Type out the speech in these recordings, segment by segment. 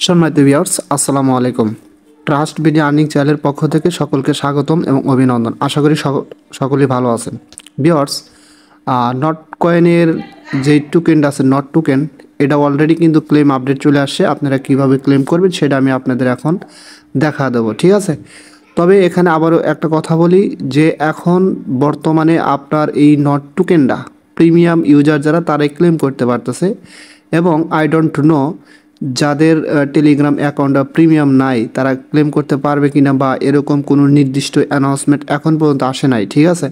সম্মানিত ভিউয়ার্স, আসসালামু আলাইকুম। ট্রাস্ট বিডি আর্নিং চ্যানেলের পক্ষ থেকে সকলকে স্বাগতম এবং অভিনন্দন। আশা করি সকলেই ভালো আছেন। ভিউয়ার্স, নট কয়েনের যে টোকেনটা আছে, নট টোকেন, এটা অলরেডি কিন্তু ক্লেম আপডেট চলে আসছে। আপনারা কিভাবে ক্লেম করবেন সেটা আমি আপনাদের এখন দেখা দেবো, ঠিক আছে? তবে এখানে আবারও একটা কথা বলি যে এখন বর্তমানে আপনার এই নট টোকেনটা প্রিমিয়াম ইউজার যারা তারাই ক্লেম করতে পারতেছে, এবং আই ডোন্ট নো যাদের টেলিগ্রাম অ্যাকাউন্টটা প্রিমিয়াম নাই তারা ক্লেম করতে পারবে কিনা, বা এরকম কোনো নির্দিষ্ট অ্যানাউন্সমেন্ট এখন পর্যন্ত আসে নাই, ঠিক আছে?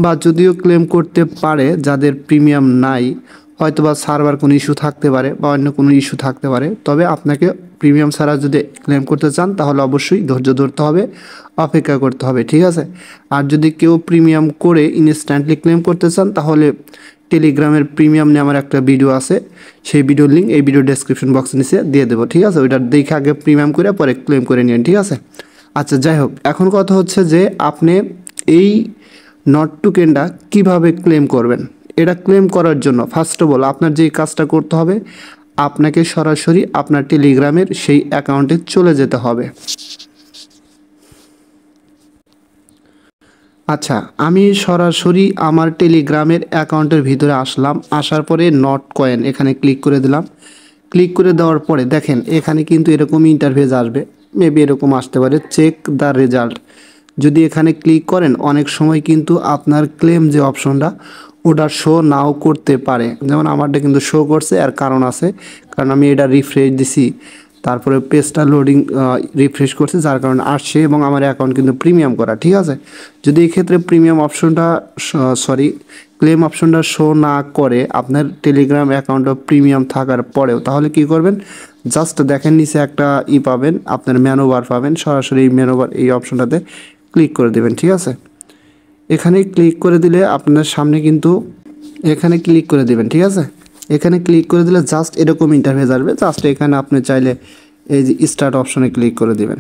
বা যদিও ক্লেম করতে পারে যাদের প্রিমিয়াম নাই, হয়তো বা সার্ভার কোনো ইস্যু থাকতে পারে বা অন্য কোনো ইস্যু থাকতে পারে। তবে আপনাকে প্রিমিয়াম ছাড়া যদি ক্লেম করতে চান তাহলে অবশ্যই ধৈর্য ধরতে হবে, অপেক্ষা করতে হবে, ঠিক আছে? আর যদি কেউ প্রিমিয়াম করে ইনস্ট্যান্টলি ক্লেম করতে চান তাহলে টেলিগ্রামের প্রিমিয়াম নিয়ে আমার একটা ভিডিও আছে, সেই ভিডিওর লিঙ্ক এই ভিডিও ডেসক্রিপশন বক্সে নিচে দিয়ে দেবো, ঠিক আছে? ওইটা দেখে আগে প্রিমিয়াম করে পরে ক্লেম করে নিন, ঠিক আছে? আচ্ছা, যাই হোক, এখন কথা হচ্ছে যে আপনি এই নট টোকেনটা কীভাবে ক্লেম করবেন। এটা ক্লেম করার জন্য ফার্স্ট অফ অল আপনার যেই কাজটা করতে হবে, আপনাকে সরাসরি আপনার টেলিগ্রামের সেই অ্যাকাউন্টে চলে যেতে হবে। আচ্ছা, আমি সরাসরি আমার টেলিগ্রামের অ্যাকাউন্টের ভিতরে আসলাম। আসার পরে নট কয়েন এখানে ক্লিক করে দিলাম। ক্লিক করে দেওয়ার পরে দেখেন এখানে কিন্তু এরকম ইন্টারফেস আসবে, মেবি এরকম আসতে পারে, চেক দ্য রেজাল্ট। যদি এখানে ক্লিক করেন অনেক সময় কিন্তু আপনার ক্লেম যে অপশনটা ওটা শো নাও করতে পারে। যেমন আমারটা কিন্তু শো করছে, আর কারণ আছে, কারণ আমি এটা রিফ্রেশ দিছি, তারপরে পেজটা লোডিং রিফ্রেশ করছে, যার কারণে আসছে, এবং আমার অ্যাকাউন্ট কিন্তু প্রিমিয়াম করা, ঠিক আছে? যদি এই ক্ষেত্রে প্রিমিয়াম অপশনটা ক্লেম অপশনটা শো না করে আপনার টেলিগ্রাম অ্যাকাউন্টটা প্রিমিয়াম থাকার পরেও, তাহলে কি করবেন, জাস্ট দেখেন নিচে একটা পাবেন, আপনার ম্যানুবার পাবেন, সরাসরি এই ম্যানুবার এই অপশনটাতে ক্লিক করে দেবেন, ঠিক আছে? এখানে ক্লিক করে দিলে আপনার সামনে কিন্তু এখানে ক্লিক করে দেবেন, ঠিক আছে? এখানে ক্লিক করে দিলে জাস্ট এরকম ইন্টারফেস আসবে। জাস্ট এখানে আপনি চাইলে এই যে স্টার্ট অপশনে ক্লিক করে দেবেন।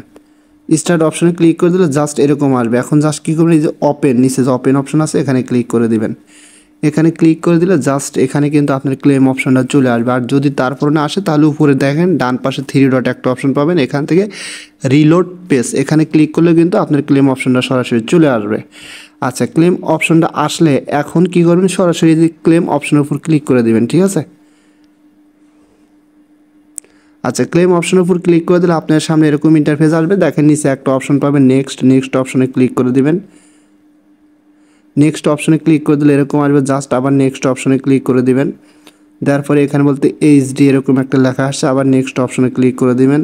স্টার্ট অপশনে ক্লিক করে দিলে জাস্ট এরকম আসবে। এখন জাস্ট কী করবেন, এই যে ওপেন, নিচে যে ওপেন অপশন আছে এখানে ক্লিক করে দিবেন। এখানে ক্লিক করে দিলে জাস্ট এখানে কিন্তু আপনার ক্লেম অপশনটা চলে আসবে। আর যদি তারপর না আসে তাহলে উপরে দেখেন ডান পাশে 3 ডট একটা অপশন পাবেন, এখান থেকে রিলোড পেজ, এখানে ক্লিক করলে কিন্তু আপনার ক্লেম অপশনটা সরাসরি চলে আসবে। আচ্ছা, ক্লেম অপশনটা আসলে এখন কি করবেন, সরাসরি যে ক্লেম অপশনের উপর ক্লিক করে দিবেন, ঠিক আছে? আচ্ছা, ক্লেম অপশনের উপর ক্লিক করে দিলে আপনার সামনে এরকম ইন্টারফেস আসবে। দেখেন নিচে একটা অপশন পাবেন নেক্সট অপশনে ক্লিক করে দিবেন। নেক্সট অপশনে ক্লিক করে দিলে এরকম আসবে, জাস্ট আবার নেক্সট অপশনে ক্লিক করে দিবেন। তারপরে এখানে বলতে এইচডি এরকম একটা লেখা আসছে, আবার নেক্সট অপশনে ক্লিক করে দিবেন,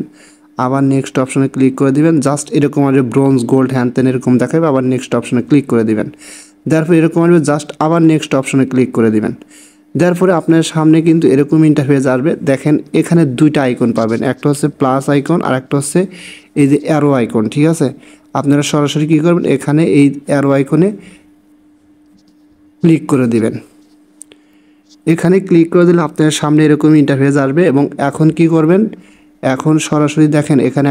আবার নেক্সট অপশনে ক্লিক করে দিবেন। জাস্ট এরকম আসবে ব্রোঞ্জ, গোল্ড, হ্যান ত্যান এরকম দেখাবে, আবার নেক্সট অপশনে ক্লিক করে দিবেন। তারপরে এরকম আসবে, জাস্ট আবার নেক্সট অপশনে ক্লিক করে দিবেন। তারপরে আপনার সামনে কিন্তু এরকম ইন্টারফেস আসবে। দেখেন এখানে দুইটা আইকন পাবেন, একটা হচ্ছে প্লাস আইকন আর একটা হচ্ছে এই যে অ্যারো আইকন, ঠিক আছে? আপনারা সরাসরি কী করবেন, এখানে এই অ্যারো আইকনে ক্লিক করে দিবেন। এখানে ক্লিক করে দিলে আপনার সামনে এরকম ইন্টারফেস আসবে। এবং এখন কি করবেন, এখন সরাসরি দেখেন এখানে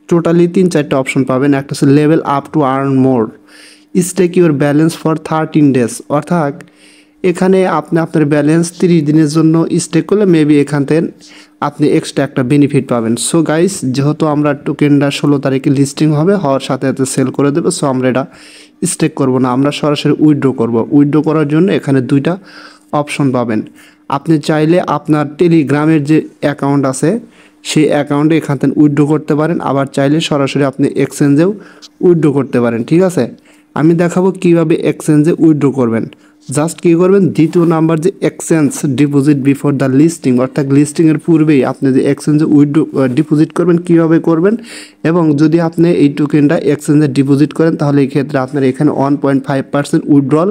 টোটালি 3-4টা অপশন পাবেন। একটা হচ্ছে level up to earn more, stake your balance for 13 days, অর্থাৎ এখানে আপনি আপনার ব্যালেন্স 30 দিনের জন্য স্টেক করলে মেবি এখান থেকে আপনি এক্সট্রা একটা বেনিফিট পাবেন। সো গাইস, যেহেতু আমরা টোকেনটা 16 তারিখে লিস্টিং হবে, হওয়ার সাথে সাথে সেল করে দেবে, সো আমরা এটা স্টেক করব না, আমরা সরাসরি উইথড্র করব। উইথড্র করার জন্য এখানে দুইটা অপশন পাবেন। আপনি চাইলে আপনার টেলিগ্রামের যে অ্যাকাউন্ট আছে সেই অ্যাকাউন্টে এখান থেকে উইথড্র করতে পারেন, আবার চাইলে সরাসরি আপনি এক্সচেঞ্জেও উইথড্র করতে পারেন, ঠিক আছে? আমি দেখাবো কিভাবে এক্সচেঞ্জে উইথড্র করবেন। জাস্ট কী করবেন, দ্বিতীয় নাম্বার যে exchange deposit before the listing, অর্থাৎ লিস্টিংয়ের পূর্বেই আপনি যে এক্সচেঞ্জে উইথড্র ডিপোজিট করবেন, কীভাবে করবেন, এবং যদি আপনি এই টোকেনটা এক্সচেঞ্জে ডিপোজিট করেন তাহলে এই ক্ষেত্রে আপনার এখানে 1.5% উইথড্রল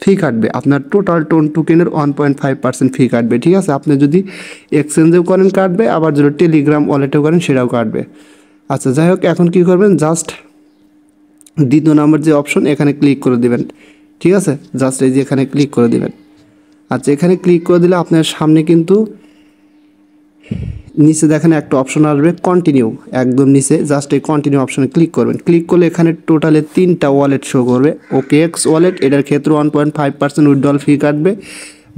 ফি কাটবে। আপনার টোটাল টোকেনের 1.5% ফি কাটবে, ঠিক আছে? আপনি যদি এক্সচেঞ্জেও করেন কাটবে, আবার যদি টেলিগ্রাম ওয়ালেটেও করেন সেটাও কাটবে। আচ্ছা, যাই হোক, এখন কী করবেন, জাস্ট দ্বিতীয় নাম্বার যে অপশন এখানে ক্লিক করে দেবেন, ঠিক আছে? জাস্ট এই যে এখানে ক্লিক করে দেবেন। আচ্ছা, এখানে ক্লিক করে দিলে আপনার সামনে কিন্তু নিচে দেখেন একটা অপশন আসবে কন্টিনিউ, একদম নিচে জাস্ট এই কন্টিনিউ অপশনে ক্লিক করবেন। ক্লিক করলে এখানে টোটালে 3টা ওয়ালেট শো করবে। ওকেএক্স ওয়ালেট, এটার ক্ষেত্রে 1.5% উইথড্রল ফি কাটবে।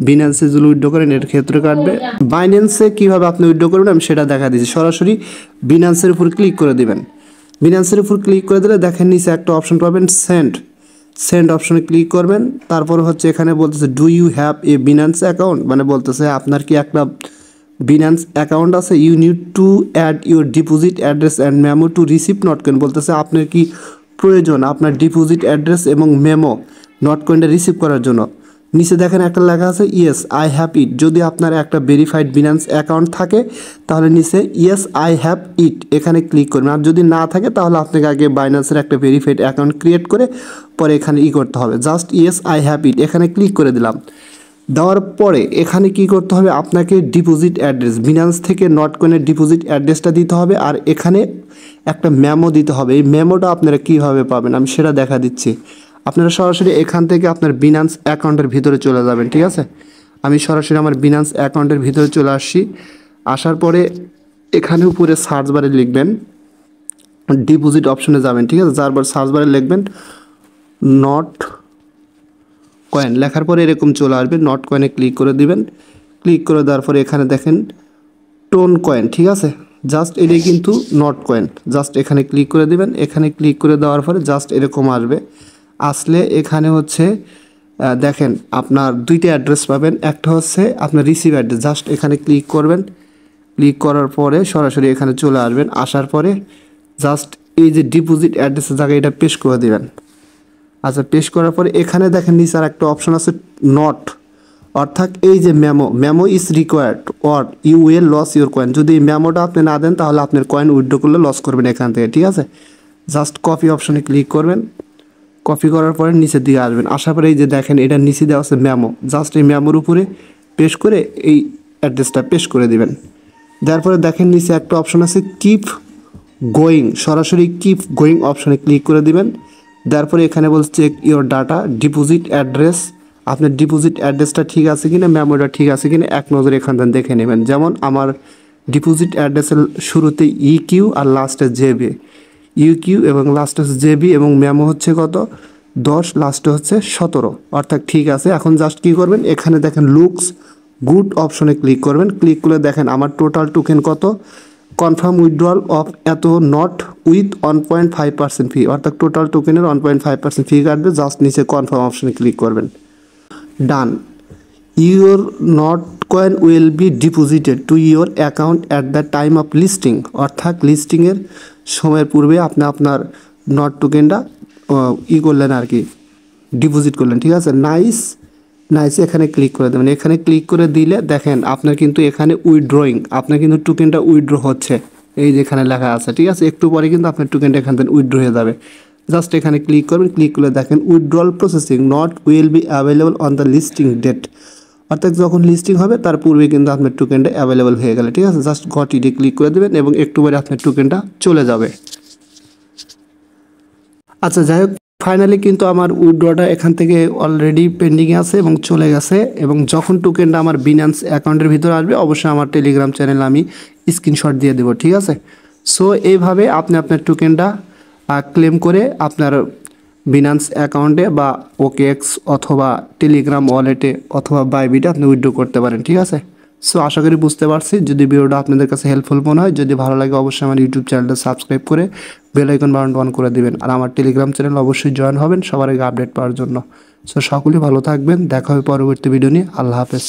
বিনান্সে যদি উইথড্র করেন এর ক্ষেত্রে কাটবে। বাইন্যান্সে কীভাবে আপনি উইথড্র করবেন আমি সেটা দেখা দিচ্ছি। সরাসরি বিনান্সের উপর ক্লিক করে দিবেন। বিনান্সের উপর ক্লিক করে দিলে দেখেন নিচে একটা অপশন পাবেন সেন্ড অপশনে ক্লিক করবেন। তারপর হচ্ছে এখানে বলতেছে do you have a Binance account, মানে বলতেছে আপনার কি একটা বিনান্স অ্যাকাউন্ট আছে। You need to add your deposit address and memo to receive Notcoin, বলতেছে আপনার কি প্রয়োজন আপনার ডিপোজিট অ্যাড্রেস এবং মেমো নট কয়েনটা রিসিভ করার জন্য। নিচে দেখেন একটা লেখা আছে ইয়েস আই হ্যাভ ইট। যদি আপনার একটা ভেরিফাইড বিনান্স অ্যাকাউন্ট থাকে তাহলে নিচে ইয়েস আই হ্যাভ ইট এখানে ক্লিক করবেন। আর যদি না থাকে তাহলে আপনাকে আগে বাইন্যান্সের একটা ভেরিফাইড অ্যাকাউন্ট ক্রিয়েট করে পরে এখানে করতে হবে। Just yes I have it এখানে ক্লিক করে দিলাম। দেওয়ার পরে এখানে কি করতে হবে, আপনাকে ডিপোজিট অ্যাড্রেস বিনান্স থেকে নট কয়েনের ডিপোজিট অ্যাড্রেসটা দিতে হবে আর এখানে একটা মেমো দিতে হবে। এই মেমোটা আপনারা কীভাবে পাবেন আমি সেটা দেখা দিচ্ছি। আপনারা সরাসরি এখান থেকে আপনার বিনান্স অ্যাকাউন্টের ভিতরে চলে যাবেন, ঠিক আছে। আমি সরাসরি আমার বিনান্স অ্যাকাউন্টের ভিতরে চলে আসছি। আসার পরে এখানে উপরে সার্চ বারে লিখবেন ডিপোজিট অপশনে যাবেন, ঠিক আছে। যার পর সার্চ বারে লিখবেন নট কয়েন, লেখার পরে এরকম চলে আসবে। নট কয়েনে ক্লিক করে দিবেন। ক্লিক করে দেওয়ার পরে এখানে দেখেন টোন কয়েন, ঠিক আছে। জাস্ট এটাই কিন্তু নট কয়েন। জাস্ট এখানে ক্লিক করে দিবেন। এখানে ক্লিক করে দেওয়ার পরে জাস্ট এরকম আসবে। আসলে এখানে হচ্ছে দেখেন আপনার দুইটা অ্যাড্রেস পাবেন। একটা হচ্ছে আপনার রিসিভ অ্যাড্রেস, জাস্ট এখানে ক্লিক করবেন। ক্লিক করার পরে সরাসরি এখানে চলে আসবেন। আসার পরে জাস্ট এই যে ডিপোজিট অ্যাড্রেসের জায়গায় এটা পেস্ট করে দিবেন। আচ্ছা, পেস্ট করার পরে এখানে দেখেন নিচে আর একটা অপশন আছে নট, অর্থাৎ এই যে memo is required or you will lose your coin. যদি এই মেমোটা আপনি না দেন তাহলে আপনার কয়েন উইথড্র করলে লস করবেন এখান থেকে, ঠিক আছে। জাস্ট কপি অপশনে ক্লিক করবেন। কপি করার পরে নিচের দিকে আসবেন। আসার পরে এই যে দেখেন এটা নিচে দেওয়া আছে মেমো, জাস্ট এই মেমোর উপরে পেস্ট করে এই অ্যাড্রেসটা পেস্ট করে দিবেন। দেওয়ার পরে দেখেন নিচে একটা অপশন আছে কিপ গোয়িং, সরাসরি কিপ গোয়িং অপশনে ক্লিক করে দিবেন। তারপরে এখানে বলছে check your data deposit address, আপনার ডিপোজিট অ্যাড্রেসটা ঠিক আছে কিনা, মেমোটা ঠিক আছে কিনা এক নজরে এখান থেকে দেখে নেবেন। যেমন আমার ডিপোজিট অ্যাড্রেসের শুরুতে ইকিউ আর লাস্টে জেবি, ইউকিউ এবং লাস্টে হচ্ছে জেবি এবং মেমো হচ্ছে কত 10, লাস্টে হচ্ছে 17, অর্থাৎ ঠিক আছে। এখন জাস্ট কী করবেন, এখানে দেখেন লুকস গুড অপশনে ক্লিক করবেন। ক্লিক করে দেখেন আমার টোটাল টোকেন কত, কনফার্ম উইথড্রয়াল অফ এত নট উইথ 1.5% ফি, অর্থাৎ টোটাল টোকেনের 1.5% ফি কাটবে। জাস্ট নিচে কনফার্ম অপশনে ক্লিক করবেন। Done, your Notcoin will be deposited to your account at the time of listing, অর্থাৎ লিস্টিংয়ের সময়ের পূর্বে আপনি আপনার নট টোকেনটা করলেন আর কি, ডিপোজিট করলেন, ঠিক আছে। নাইস এখানে ক্লিক করে দেবেন। এখানে ক্লিক করে দিলে দেখেন আপনার কিন্তু এখানে উইথড্রয়িং, আপনার কিন্তু টোকেনটা উইথড্র হচ্ছে, এই যে এখানে লেখা আছে, ঠিক আছে। একটু পরে কিন্তু আপনার টোকেনটা এখান থেকে উইথড্র হয়ে যাবে। জাস্ট এখানে ক্লিক করবেন। ক্লিক করে দেখেন withdrawal processing not will be available on the listing date, অর্থাৎ যখন লিস্টিং হবে তার পূর্বে কিন্তু আপনার টোকেনটা অ্যাভেলেবল হয়ে গেলে, ঠিক আছে। জাস্ট গট ইটে ক্লিক করে দেবেন এবং একটু পরে আপনার টোকেনটা চলে যাবে। আচ্ছা, যাই হোক, ফাইনালি কিন্তু আমার উইথড্রটা এখান থেকে অলরেডি পেন্ডিংয়ে আছে এবং চলে গেছে। এবং যখন টোকেনটা আমার বিনান্স অ্যাকাউন্টের ভিতরে আসবে অবশ্যই আমার টেলিগ্রাম চ্যানেলে আমি স্ক্রিনশট দিয়ে দেবো, ঠিক আছে। সো এইভাবে আপনি আপনার টোকেনটা ক্লেম করে আপনার বিনান্স অ্যাকাউন্টে বা ওকেএক্স অথবা টেলিগ্রাম ওয়ালেটে অথবা বাইবিটে আপনি উইথড্র করতে পারেন, ঠিক আছে। সো আশা করি বুঝতে পারছি। যদি ভিডিওটা আপনাদের কাছে হেল্পফুল মনে হয়, যদি ভালো লাগে অবশ্যই আমার ইউটিউব চ্যানেলটা সাবস্ক্রাইব করে বেল আইকন বাটনটা অন করে দিবেন। আর আমার টেলিগ্রাম চ্যানেল অবশ্যই জয়েন হবেন সবার আগে আপডেট পাওয়ার জন্য। সো সকলেই ভালো থাকবেন, দেখা হবে পরবর্তী ভিডিও নিয়ে। আল্লাহ হাফেজ।